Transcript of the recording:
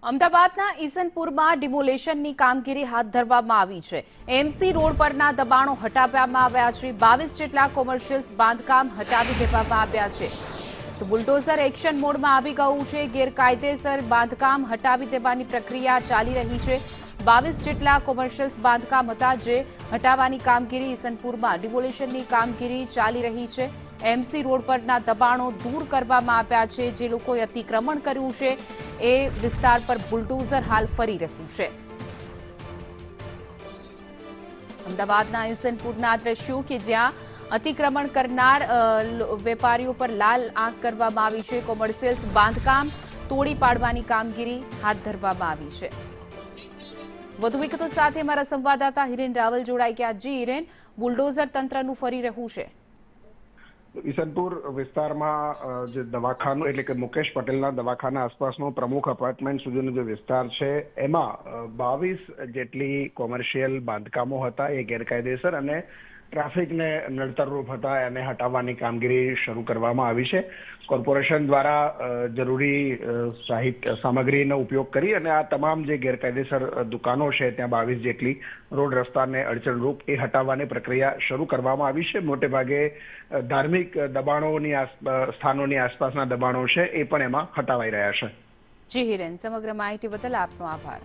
અમદાવાદના ઈસનપુરમાં ડિમોલેશનની કામગીરી હાથ ધરવામાં આવી છે। એમસી રોડ પરના દબાણો હટાવવામાં આવ્યા છે। 22 જેટલા કોમર્શિયલ બાંધકામ હટાવી દેવામાં આવ્યા છે। તો બુલડોઝર એક્શન મોડમાં આવી ગયું છે। ગેરકાયદેસર બાંધકામ હટાવી દેવાની પ્રક્રિયા ચાલી રહી છે। 22 જેટલા કોમર્શિયલ બાંધકામ હતા જે હટાવવાની કામગીરી ઈસનપુરમાં ડિમોલેશનની કામગીરી ચાલી રહી છે। એમસી રોડ પરના દબાણો દૂર કરવામાં આવ્યા છે। જે લોકોએ અતિક્રમણ કર્યું છે એ વિસ્તાર પર બુલડોઝર હાલ ફરી રહ્યું છે। અમદાવાદના ઈસનપુરના દ્રશ્યો કે જ્યાં અતિક્રમણ કરનાર વેપારીઓ પર લાલ આંખ કરવામાં આવી છે। કોમર્શિયલ બાંધકામ તોડી પાડવાની કામગીરી હાથ ધરવામાં આવી છે। વધુ વિગતો સાથે મારા સંવાદદાતા હિરેન રાવલ જોડાઈ ગયા। જી હિરેન, બુલડોઝર તંત્રનું ફરી રહ્યું છે। ઈસનપુર વિસ્તારમાં જે દવાખાનું એટલે કે મુકેશ પટેલના દવાખાના આસપાસનો પ્રમુખ અપાર્ટમેન્ટ સુધીનો જે વિસ્તાર છે એમાં 22 જેટલી કોમર્શિયલ બાંધકામો હતા એ ગેરકાયદેસર અને ટ્રાફિકને નડતરરૂપ હતા એને હટાવવાની કામગીરી શરૂ કરવામાં આવી છે। કોર્પોરેશન દ્વારા જરૂરી સામગ્રીનો ઉપયોગ કરી અને આ તમામ જે ગેરકાયદેસર દુકાનો છે ત્યાં 22 જેટલી રોડ રસ્તાને અડચણરૂપ એ હટાવવાની પ્રક્રિયા શરૂ કરવામાં આવી છે। મોટે ભાગે ધાર્મિક દબાણોની સ્થાનોની આસપાસના દબાણો છે એ પણ એમાં હટાવાઈ રહ્યા છે। જી હિરેન, સમગ્ર માહિતી બદલ આપનો આભાર।